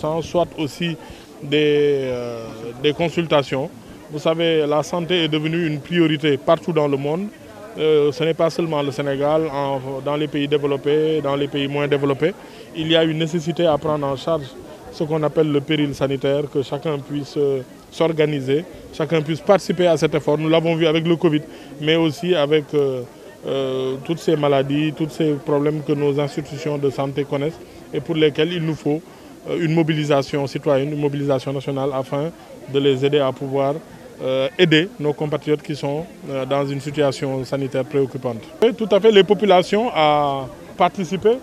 sang, soit aussi des consultations. Vous savez, la santé est devenue une priorité partout dans le monde. Ce n'est pas seulement le Sénégal, dans les pays développés, dans les pays moins développés. Il y a une nécessité à prendre en charge ce qu'on appelle le péril sanitaire, que chacun puisse s'organiser, chacun puisse participer à cet effort. Nous l'avons vu avec le Covid, mais aussi avec toutes ces maladies, tous ces problèmes que nos institutions de santé connaissent et pour lesquels il nous faut une mobilisation citoyenne, une mobilisation nationale afin de les aider à pouvoir aider nos compatriotes qui sont dans une situation sanitaire préoccupante. Et tout à fait, les populations à participer,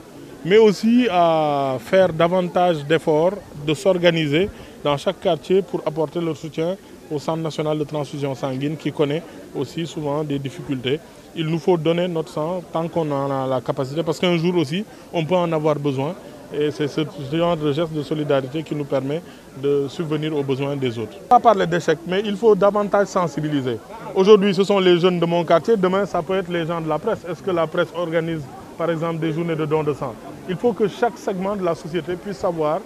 mais aussi à faire davantage d'efforts, de s'organiser dans chaque quartier pour apporter leur soutien au Centre national de transfusion sanguine qui connaît aussi souvent des difficultés. Il nous faut donner notre sang tant qu'on en a la capacité, parce qu'un jour aussi, on peut en avoir besoin. Et c'est ce genre de geste de solidarité qui nous permet de subvenir aux besoins des autres. On va parler d'échec, mais il faut davantage sensibiliser. Aujourd'hui, ce sont les jeunes de mon quartier. Demain, ça peut être les gens de la presse. Est-ce que la presse organise, par exemple, des journées de dons de sang? Il faut que chaque segment de la société puisse savoir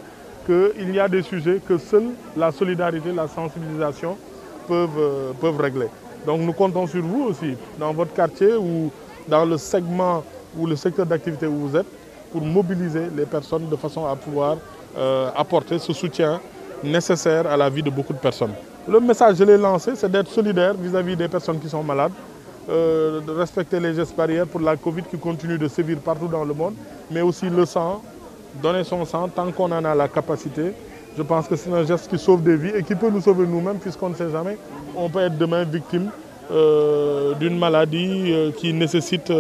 qu'il y a des sujets que seule la solidarité, la sensibilisation peuvent régler. Donc nous comptons sur vous aussi, dans votre quartier ou dans le segment ou le secteur d'activité où vous êtes, pour mobiliser les personnes de façon à pouvoir apporter ce soutien nécessaire à la vie de beaucoup de personnes. Le message, je l'ai lancé, c'est d'être solidaire vis-à-vis des personnes qui sont malades, de respecter les gestes barrières pour la Covid qui continue de sévir partout dans le monde, mais aussi le sang, donner son sang tant qu'on en a la capacité. Je pense que c'est un geste qui sauve des vies et qui peut nous sauver nous-mêmes puisqu'on ne sait jamais. On peut être demain victime d'une maladie qui nécessite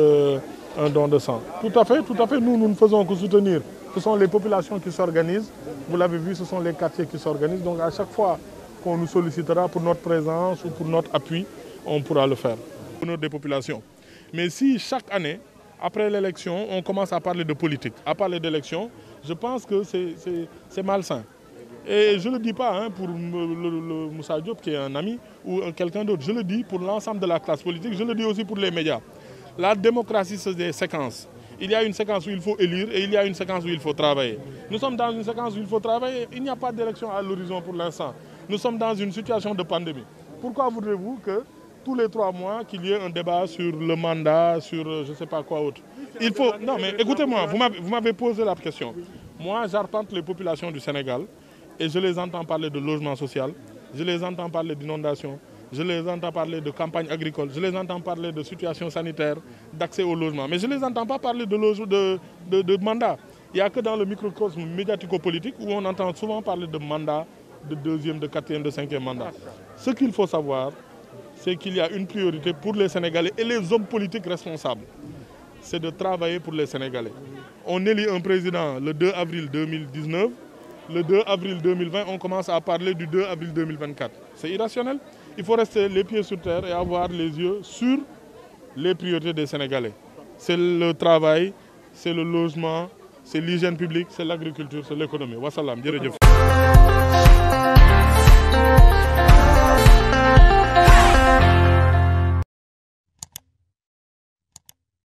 un don de sang. Tout à fait, nous ne faisons que soutenir. Ce sont les populations qui s'organisent. Vous l'avez vu, ce sont les quartiers qui s'organisent. Donc à chaque fois qu'on nous sollicitera pour notre présence ou pour notre appui, on pourra le faire. Au nom des populations. Mais si chaque année, après l'élection, on commence à parler de politique, à parler d'élection, je pense que c'est malsain. Et je ne le dis pas pour le Moussa Diop qui est un ami ou quelqu'un d'autre. Je le dis pour l'ensemble de la classe politique, je le dis aussi pour les médias. La démocratie, c'est des séquences. Il y a une séquence où il faut élire et il y a une séquence où il faut travailler. Nous sommes dans une séquence où il faut travailler. Il n'y a pas d'élection à l'horizon pour l'instant. Nous sommes dans une situation de pandémie. Pourquoi voudrez-vous que tous les 3 mois, qu'il y ait un débat sur le mandat, sur je ne sais pas quoi autre? Il faut... Non, mais écoutez-moi, vous m'avez posé la question. Moi, j'arpente les populations du Sénégal et je les entends parler de logement social, je les entends parler d'inondation, je les entends parler de campagne agricole, je les entends parler de situation sanitaire, d'accès au logement. Mais je ne les entends pas parler de mandat. Il n'y a que dans le microcosme médiatico-politique où on entend souvent parler de mandat, de 2e, de 4e, de 5e mandat. Ce qu'il faut savoir, c'est qu'il y a une priorité pour les Sénégalais et les hommes politiques responsables. C'est de travailler pour les Sénégalais. On élit un président le 2 avril 2019. Le 2 avril 2020, on commence à parler du 2 avril 2024. C'est irrationnel. Il faut rester les pieds sur terre et avoir les yeux sur les priorités des Sénégalais. C'est le travail, c'est le logement, c'est l'hygiène publique, c'est l'agriculture, c'est l'économie. Wassalam, jërëjëf.